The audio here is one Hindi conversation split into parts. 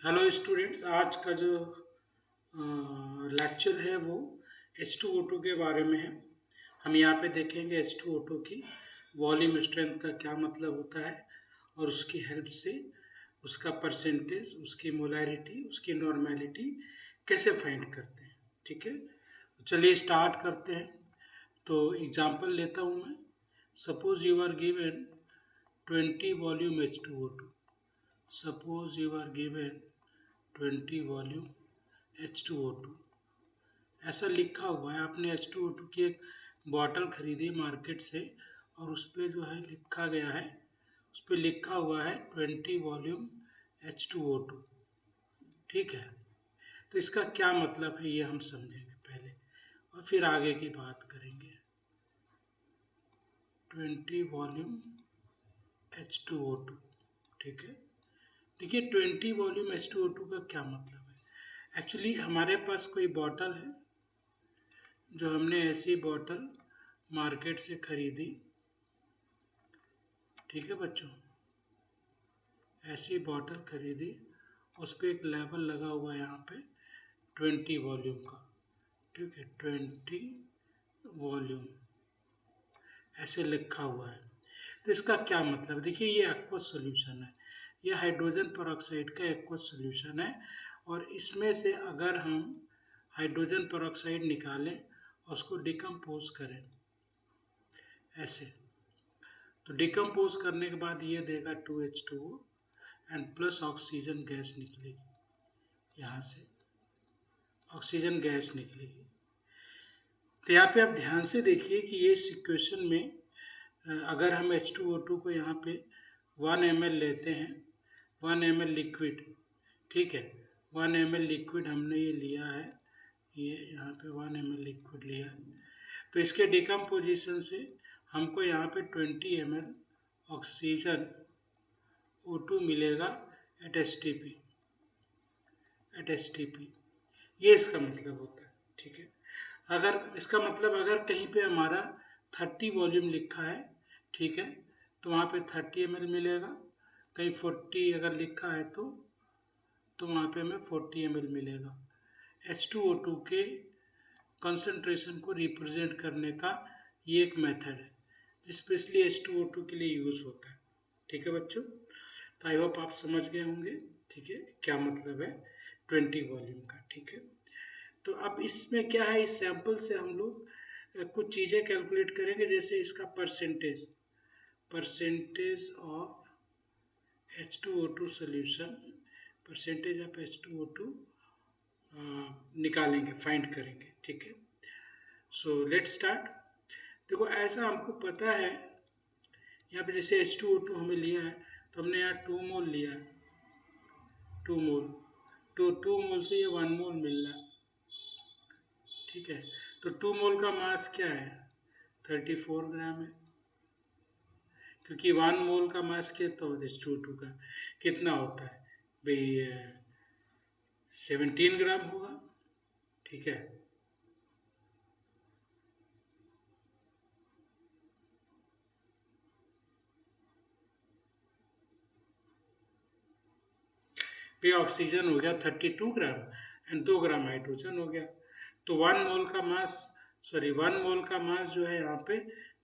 हेलो स्टूडेंट्स, आज का जो लेक्चर है वो H2O2 के बारे में है। हम यहाँ पे देखेंगे H2O2 की वॉल्यूम स्ट्रेंथ का क्या मतलब होता है और उसकी हेल्प से उसका परसेंटेज, उसकी मोलैरिटी, उसकी नॉर्मेलिटी कैसे फाइंड करते हैं। ठीक है, तो चलिए स्टार्ट करते हैं। तो एग्जांपल लेता हूँ मैं। Suppose you are given 20 volume H2O2। Suppose you are given 20 volume H2O2। ऐसा लिखा हुआ है, आपने H2O2 की एक बॉटल खरीदी मार्केट से और उस पर जो है लिखा गया है, उस पर लिखा हुआ है 20 वॉल्यूम H2O2। ठीक है, तो इसका क्या मतलब है ये हम समझेंगे पहले और फिर आगे की बात करेंगे। 20 वॉल्यूम H2O2। ठीक है, देखिए 20 वॉल्यूम H2O2 का क्या मतलब है। एक्चुअली हमारे पास कोई बॉटल है, जो हमने ऐसी बॉटल मार्केट से खरीदी। ठीक है बच्चों, ऐसी बॉटल खरीदी, उस पर एक लेबल लगा हुआ है यहाँ पे 20 वॉल्यूम का। ठीक है, 20 वॉल्यूम ऐसे लिखा हुआ है। तो इसका क्या मतलब, देखिए ये एक्वस सोल्यूशन है, ये हाइड्रोजन पेरोक्साइड का एक्वस सोल्यूशन है। और इसमें से अगर हम हाइड्रोजन पेरोक्साइड निकालें और उसको डिकम्पोज करें ऐसे, तो डिकम्पोज करने के बाद ये देगा 2H2O and plus oxygen gas निकलेगी। यहाँ से ऑक्सीजन गैस निकलेगी। तो यहाँ पे आप ध्यान से देखिए कि ये सिचुएशन में अगर हम H2O2 को यहाँ पे 1 ml लेते हैं, 1 ml लिक्विड। ठीक है, 1 ml लिक्विड हमने ये लिया है, ये यहाँ पे 1 ml लिक्विड लिया है। तो इसके डिकम्पोजिशन से हमको यहाँ पे 20 ml ऑक्सीजन O2 मिलेगा एट एच टी पी। ये इसका मतलब होता है। ठीक है, अगर इसका मतलब अगर कहीं पे हमारा 30 वॉल्यूम लिखा है, ठीक है, तो वहाँ पे 30 ml मिलेगा। कहीं 40 अगर लिखा है तो वहाँ पे हमें 40 ml मिलेगा। H2O2 के कंसंट्रेशन को रिप्रेजेंट करने का ये एक मेथड है, स्पेशली H2O2 के लिए यूज होता है। ठीक है बच्चों, तो आई होप आप समझ गए होंगे। ठीक है, क्या मतलब है 20 वॉल्यूम का। ठीक है, तो अब इसमें क्या है, इस सैंपल से हम लोग कुछ चीज़ें कैलकुलेट करेंगे, जैसे इसका percentage, percentage of H2O2 solution, percentage of H2O2 निकालेंगे, फाइंड करेंगे। ठीक है, सो लेट स्टार्ट। देखो ऐसा हमको पता है, यहाँ पे जैसे H2O2 हमें लिया है, तो हमने यहाँ 2 मोल लिया है, 2 मोल, तो 2 मोल से ये 1 मोल मिल रहा है। ठीक है, तो 2 मोल का मास क्या है, 34 ग्राम है, क्योंकि 1 मोल का मास कितना होता है H2O2 का, कितना होता है भाई, 17 ग्राम होगा। ठीक है, पे ऑक्सीजन हो गया 32 ग्राम एंड 2 ग्राम हाइड्रोजन हो गया। तो 1 मोल का मास, सॉरी 1 मोल का मास जो है यहाँ पे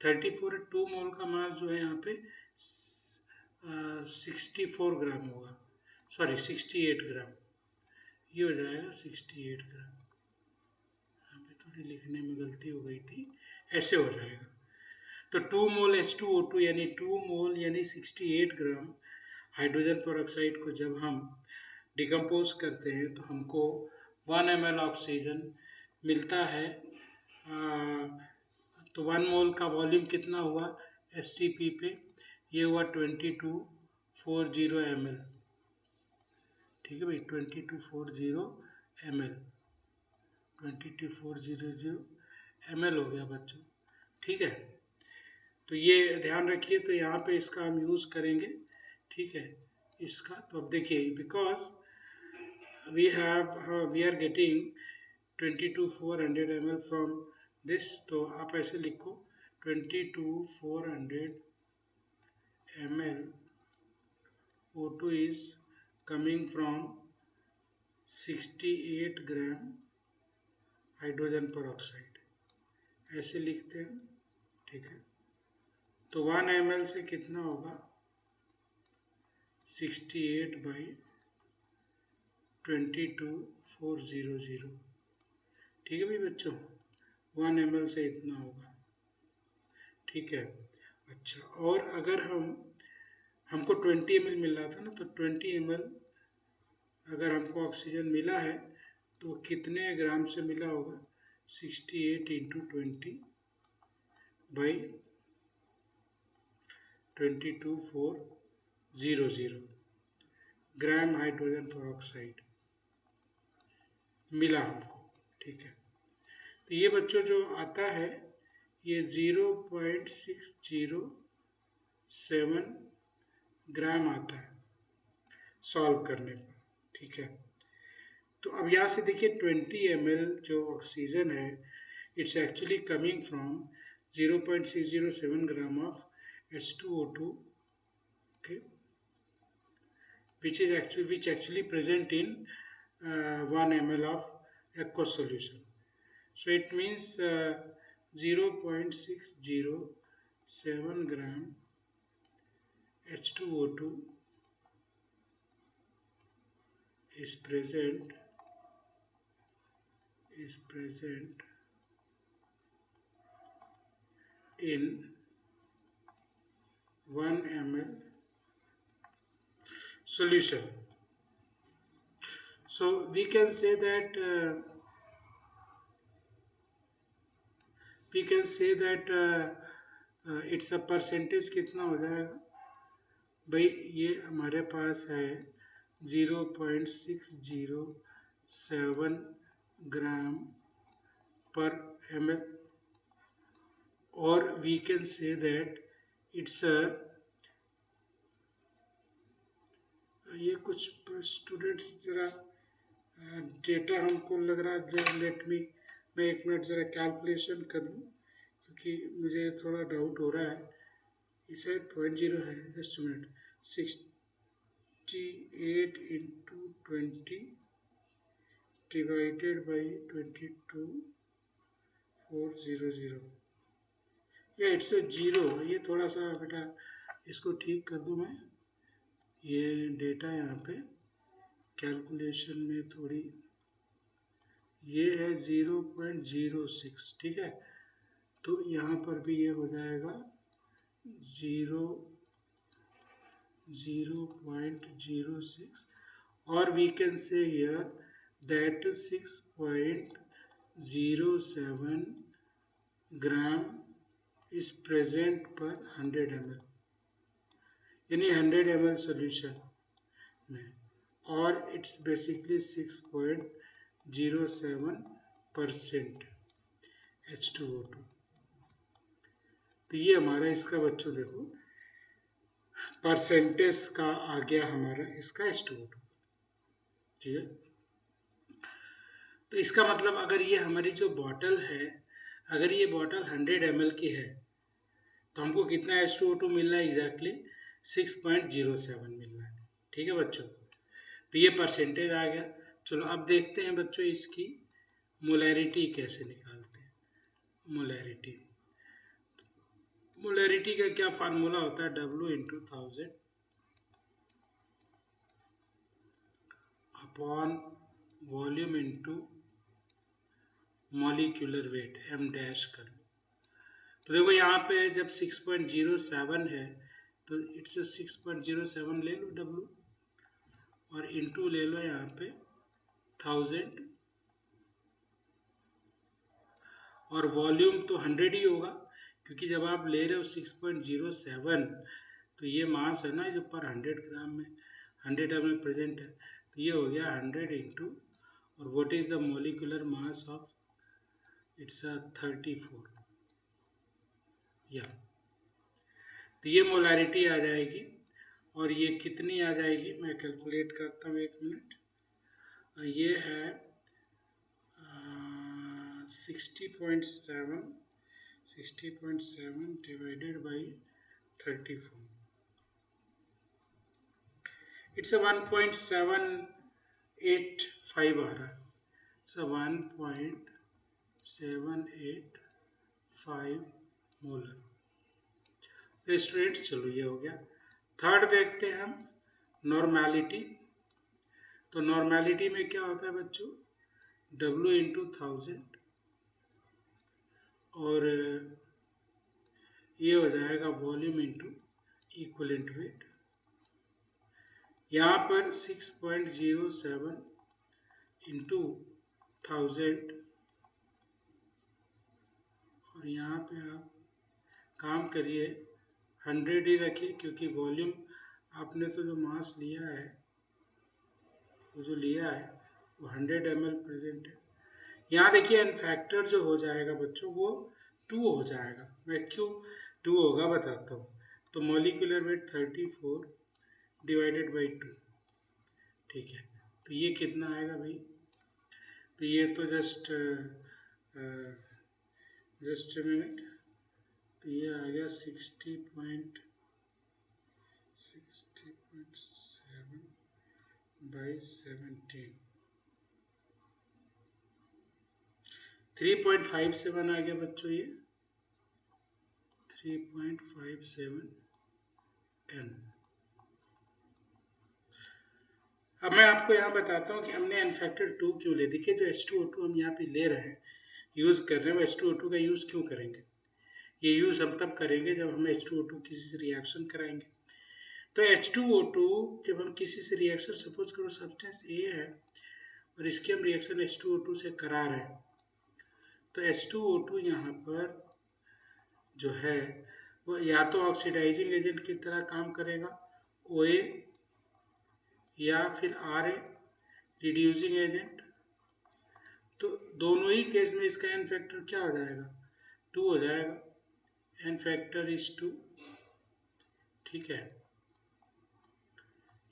34 है, 2 मोल का मास जो है यहाँ पे 64 ग्राम होगा, सॉरी 68 ग्राम, ये हो जाएगा 68 ग्राम। यहाँ पे थोड़ी लिखने में गलती हो गई थी, ऐसे हो जाएगा। तो 2 मोल H2O2 यानी 2 मोल यानी 68 ग्राम हाइड्रोजन पेरोक्साइड को जब हम डिकम्पोज करते हैं तो हमको 1 ml ऑक्सीजन मिलता है। तो 1 मोल का वॉल्यूम कितना हुआ STP पे, ये हुआ 2240 ml। ठीक है भाई, 2240 ml, 2240 ml हो गया बच्चों। ठीक है, तो ये ध्यान रखिए, तो यहाँ पे इसका हम यूज़ करेंगे। ठीक है, इसका तो अब देखिए, because we are getting 22,400 ml from this, तो आप ऐसे लिखो 22,400 ml O2 is coming from 68 gram hydrogen पर ऑक्साइड, ऐसे लिखते हैं, ठीक है। तो 1 ml से कितना होगा, 68/22400, ठीक है भाई बच्चों, 1 ml से इतना होगा, ठीक है। अच्छा, और अगर हमको 20 ml मिल रहा था ना, तो 20 ml अगर हमको ऑक्सीजन मिला है तो कितने ग्राम से मिला होगा, 68 इंटू 20/22400 ग्राम हाइड्रोजन पर ऑक्साइड मिला हमको, ठीक है। तो ये बच्चों जो आता है ये 0.607 ग्राम आता है सॉल्व करने पर, ठीक है। तो अब यहाँ से देखिए 20 ml जो ऑक्सीजन है, it's actually coming from 0.607 gram of H2O2, okay, which actually present in 1 ml of aqueous solution. So it means 0.607 gram H2O2 is present in 1 ml solution. So we can say that it's a percentage कितना हो जाएगा भाई, ये हमारे पास है 0.607 ग्राम पर ml, और we can say that it's a, ये कुछ स्टूडेंट्स जरा डेटा हमको लग रहा है, मैं 1 मिनट जरा कैलकुलेशन कर लूँ, क्योंकि मुझे थोड़ा डाउट हो रहा है, ये शायद 0.0 है, just minute, 68 into 20 divided by 22400, या इट्स ए 0, ये थोड़ा सा बेटा इसको ठीक कर दूँ मैं, ये डेटा यहाँ पे कैलकुलेशन में थोड़ी, ये है 0.06, ठीक है। तो यहाँ पर भी ये हो जाएगा 0.06, और we can say here that 6.07 gram is present per 100 ml, यानी 100 ml सोल्यूशन में, और इट्स बेसिकली 6.07% H2O2। तो ये हमारा इसका बच्चों देखो परसेंटेज का आ गया हमारा इसका H2O2, ठीक है। तो इसका मतलब अगर ये हमारी जो बॉटल है, अगर ये बॉटल 100 ml की है, तो हमको कितना H2O2 मिल रहा है, एग्जैक्टली 6.07 मिल रहा है, ठीक है बच्चों। तो ये परसेंटेज आ गया। चलो अब देखते हैं बच्चों इसकी मोलैरिटी कैसे निकालते हैं। मोलैरिटी का क्या फार्मूला होता है, W into 1000 upon volume into molecular weight, m dash कर लो। तो देखो यहाँ पे जब 6.07 है तो इट्स 6.07 ले लो W, और इंटू ले लो यहाँ पे 1000, और वॉल्यूम तो 100 ही होगा, क्योंकि जब आप ले रहे हो 6.07 तो ये मास है ना जो पर 100 ग्राम में 100 ml प्रेजेंट है, तो ये हो गया 100 इंटू, और what is the molecular mass of, it's 34, या तो ये मोलैरिटी आ जाएगी। और ये कितनी आ जाएगी, मैं कैलकुलेट करता हूँ 1 मिनट, ये है 60.7 डिवाइडेड बाई 34, इट्स 1.785 5 आ रहा है, सो 1.785 मोलर। तो स्टूडेंट चलो ये हो गया। थर्ड देखते हैं हम नॉर्मेलिटी। तो नॉर्मेलिटी में क्या होता है बच्चों, W इंटू 1000 और ये हो जाएगा वॉल्यूम इंटू इक्वलेंट वेट। यहाँ पर 6.07 इंटू 1000 और यहाँ पे आप काम करिए 100 ही रखिए, क्योंकि वॉल्यूम आपने तो जो मास लिया है, वो जो लिया है वो 100 ml प्रेजेंट है। यहाँ देखिए एन फैक्टर जो हो जाएगा बच्चों वो 2 हो जाएगा। मैं क्यों 2 होगा बताता हूँ। तो मॉलिक्यूलर वेट 34 डिवाइडेड बाई 2, ठीक है। तो ये कितना आएगा भाई, तो ये तो जस्ट ए मिनट, तो ये आ गया 60.7 बाई 17, 3.57 आ गया बच्चों, ये 3.57 n। अब मैं आपको यहाँ बताता हूँ कि हमने एन फैक्टर 2 क्यों ले। देखिए जो H2O2 हम यहाँ पे ले रहे हैं, यूज़ कर रहे हैं, वो H2O2 का यूज़ क्यों करेंगे, ये यूज़ हम तब करेंगे जब हम H2O2 किसी से रिएक्शन कराएंगे। तो H2O2 जब हम किसी से रिएक्शन, सपोज करो सब्सटेंस A है और इसकी हम रिएक्शन H2O2 से करा रहे हैं, तो H2O2 यहाँ पर जो है वो या तो ऑक्सीडाइजिंग एजेंट की तरह काम करेगा OA, या फिर RA रिड्यूसिंग एजेंट। तो दोनों ही केस में इसका एन फैक्टर क्या हो जाएगा, 2 हो जाएगा। एन फैक्टर इज 2, ठीक है।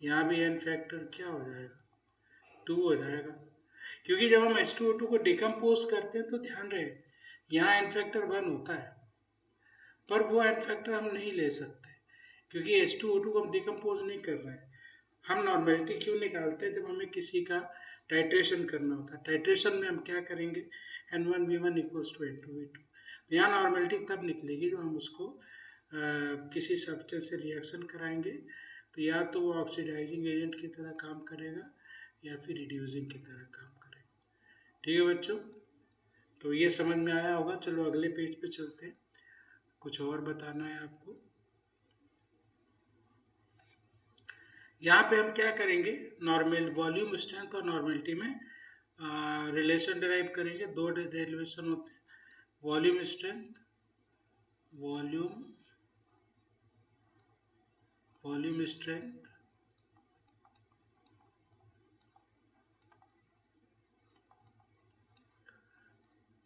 यहाँ भी एन फैक्टर क्या हो जाएगा, 2 हो जाएगा। क्योंकि जब हम H2O2 को डिकम्पोज करते हैं तो ध्यान रहे यहाँ एन फैक्टर 1 होता है, पर वो एन फैक्टर हम नहीं ले सकते क्योंकि H2O2 को हम डिकम्पोज नहीं कर रहे हैं। हम नॉर्मेलिटी क्यों निकालते हैं, जब हमें किसी का टाइट्रेशन करना होता है। टाइट्रेशन में हम क्या करेंगे, N1V1 इक्वल्स टू N2V2। यहाँ नॉर्मेलिटी तब निकलेगी जब हम उसको किसी सब्सटेंस से रिएक्शन कराएंगे, तो या तो वो ऑक्सीडाइजिंग एजेंट की तरह काम करेगा या फिर रिड्यूसिंग की तरह काम करेगा। ठीक है बच्चों, तो ये समझ में आया होगा। चलो अगले पेज पे चलते हैं, कुछ और बताना है आपको। यहाँ पे हम क्या करेंगे, नॉर्मल वॉल्यूम स्ट्रेंथ और नॉर्मेलिटी में रिलेशन डिराइव करेंगे। दो रिलेशन होते हैं, volume strength, volume strength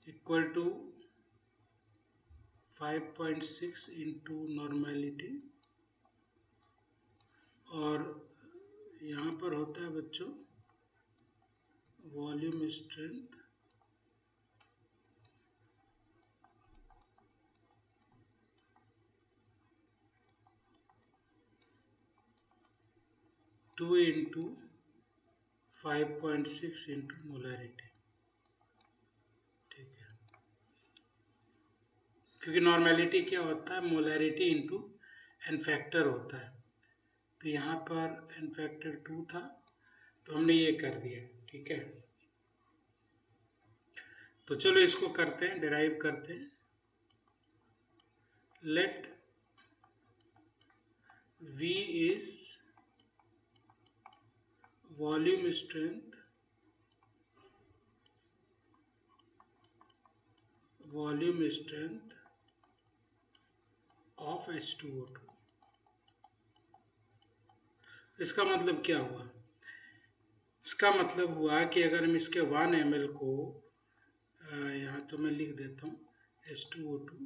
equal to 5.6 into normality, और यहाँ पर होता है बच्चों volume strength two into 5.6 into molarity, ठीक है। क्योंकि नॉर्मेलिटी क्या होता है, मोलैरिटी इंटू एन फैक्टर होता है। तो यहाँ पर एन फैक्टर 2 था तो हमने ये कर दिया, ठीक है। तो चलो इसको करते हैं, डिराइव करते हैं। Let V is volume strength of H2O2। इसका मतलब क्या हुआ, इसका मतलब हुआ कि अगर हम इसके 1 ml को यहाँ तो मैं लिख देता हूँ H2O2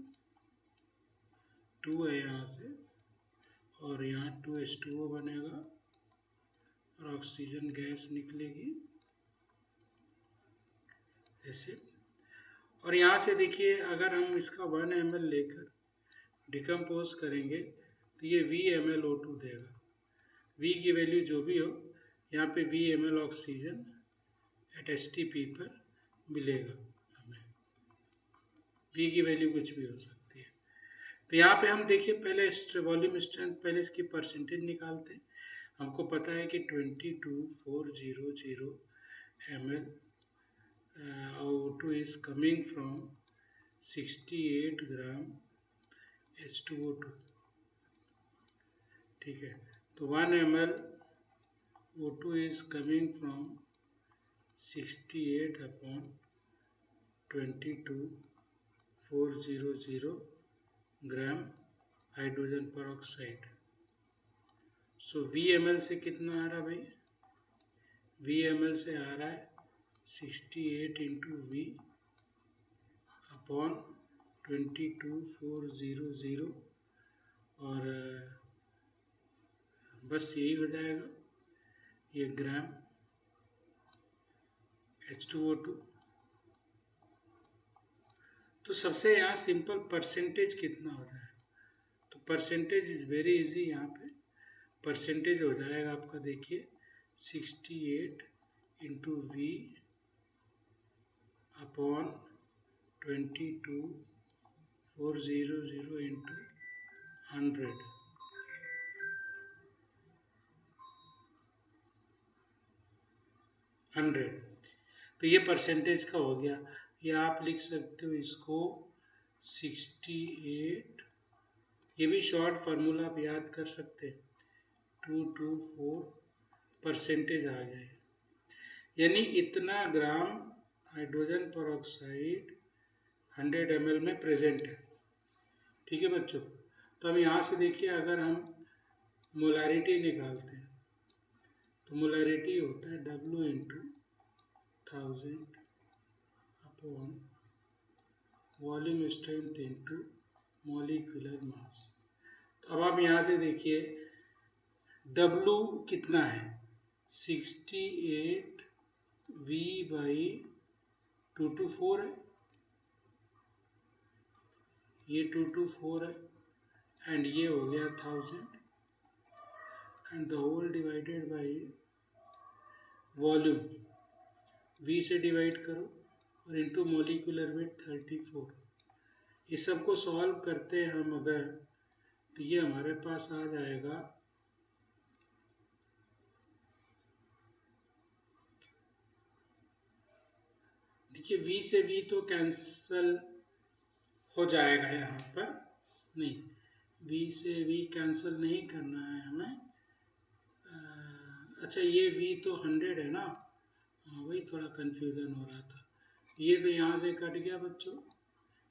2 है यहाँ से, और यहाँ 2H2O बनेगा और ऑक्सीजन गैस निकलेगी ऐसे। और यहाँ से देखिए अगर हम इसका 1 ml लेकर डिकम्पोज करेंगे तो ये VmlO2 देगा। V की वैल्यू जो भी हो, यहाँ पे Vml ऑक्सीजन एट STP पर मिलेगा हमें। V की वैल्यू कुछ भी हो सकती है। तो यहाँ पे हम देखिए पहले वॉल्यूम स्ट्रेंथ, पहले इसकी परसेंटेज निकालते हैं। हमको पता है कि 22400 ml O2 is coming from 68 gram H2O2, ठीक है। तो 1 ml O2 is coming from 68 upon 22400 gram hydrogen पर ऑक्साइड। सो VmL से कितना आ रहा भाई? VmL से आ रहा है 68 इंटू V अपॉन 22400 और बस यही हो जाएगा, ये ग्राम H2O2। तो सबसे यहाँ सिंपल परसेंटेज कितना हो जाएगा? तो परसेंटेज इज वेरी इजी। यहाँ पे परसेंटेज हो जाएगा आपका, देखिए 68 इंटू V अपॉन 22400 इंटू 100। तो ये परसेंटेज का हो गया। ये आप लिख सकते हो इसको 68, ये भी शॉर्ट फार्मूला आप याद कर सकते हैं, 224 परसेंटेज आ जाए, यानी इतना ग्राम हाइड्रोजन पर ऑक्साइड 100 ml में प्रेजेंट है। ठीक है बच्चों। तो अब यहाँ से देखिए, अगर हम मोलारिटी निकालते हैं तो मोलारिटी होता है W into 1000 upon volume strength into molecular mass. तो अब आप यहाँ से देखिए W कितना है, 68 V बाई 224 है, ये 224 है, एंड ये हो गया 1000 and the whole divided by volume, V से डिवाइड करो और इंटू मॉलिक्यूलर वेट 34। इस सब को सॉल्व करते हैं हम अगर, तो ये हमारे पास आ जाएगा देखिए V से V तो कैंसल हो जाएगा यहाँ पर, नहीं V से V कैंसल नहीं करना है हमें। अच्छा ये V तो 100 है ना, हाँ वही थोड़ा कंफ्यूजन हो रहा था। ये तो यहाँ से कट गया बच्चों,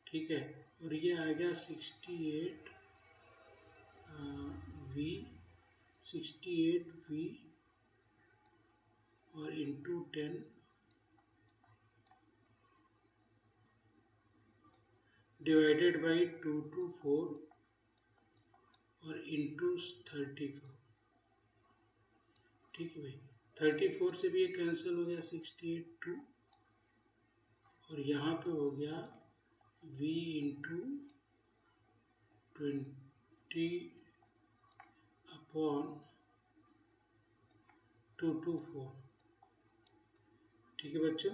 ठीक है, और ये आ गया 68 V और इंटू 10 डिवाइडेड बाई 224 और इंटू 34। ठीक है भाई, 34 से भी ये कैंसिल हो गया, 68 2, और यहाँ पे हो गया V इंटू 20 अपॉन 224। ठीक है बच्चों,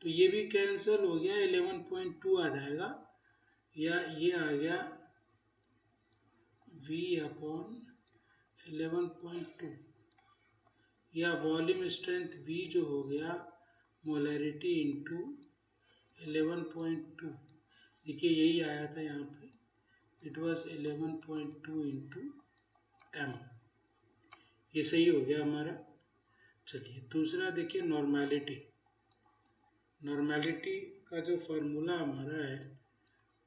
तो ये भी कैंसिल हो गया, 11.2 आ जाएगा, या ये आ गया V अपॉन 11.2, या वॉल्यूम स्ट्रेंथ V जो हो गया मोलैरिटी इंटू 11.2। देखिए यही आया था यहाँ पे, इट वाज 11.2 इंटू M। ये सही हो गया हमारा। चलिए दूसरा देखिए, नॉर्मेलिटी। नॉर्मेलिटी का जो फॉर्मूला हमारा है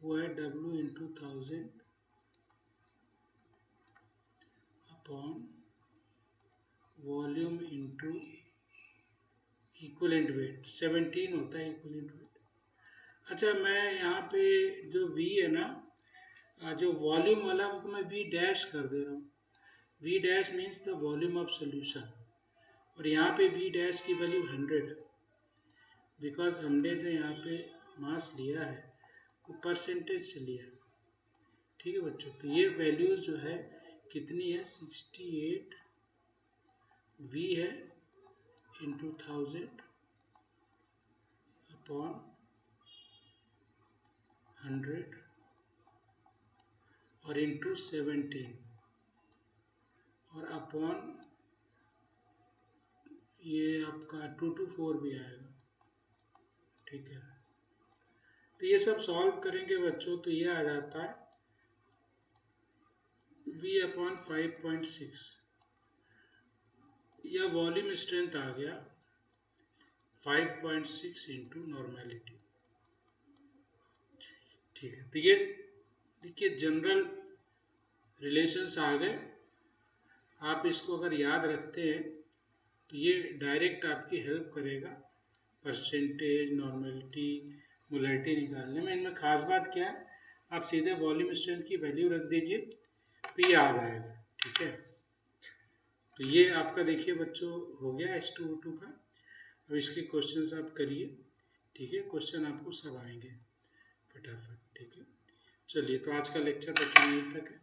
वो है W into 1000 upon volume into equivalent weight, 17 होता है इक्विवेलेंट वेट। अच्छा मैं यहाँ पे जो V है ना, जो वॉल्यूम वाला उसको मैं V डैश कर दे रहा हूँ। V dash means the volume of solution, और यहाँ पे V डैश की वैल्यू 100 है, बिकॉज हमने जो यहाँ पे मास लिया है वो परसेंटेज से लिया है। ठीक है बच्चों, तो ये वैल्यूज जो है कितनी है, 68 V है इंटू 1000 अपॉन 100 और इंटू 17 और अपॉन ये आपका 2 to 4 भी आएगा। ठीक है, तो ये सब सॉल्व करेंगे बच्चों तो ये आ जाता है v अपॉन 5.6 या वॉल्यूम स्ट्रेंथ आ गया 5.6 इंटू नॉर्मेलिटी। ठीक है, तो ये देखिए जनरल रिलेशंस आ गए। आप इसको अगर याद रखते हैं तो ये डायरेक्ट आपकी हेल्प करेगा परसेंटेज, नॉर्मेलिटी, मोलैरिटी निकालने में। इनमें खास बात क्या है, आप सीधे वॉल्यूम स्ट्रेंथ की वैल्यू रख दीजिए तो ये आ जाएगा। ठीक है, तो ये आपका देखिए बच्चों हो गया H2O2 का। अब इसके क्वेश्चंस आप करिए। ठीक है, क्वेश्चन आपको सब आएंगे फटाफट। ठीक है, चलिए तो आज का लेक्चर बच्चों यहीं तक है।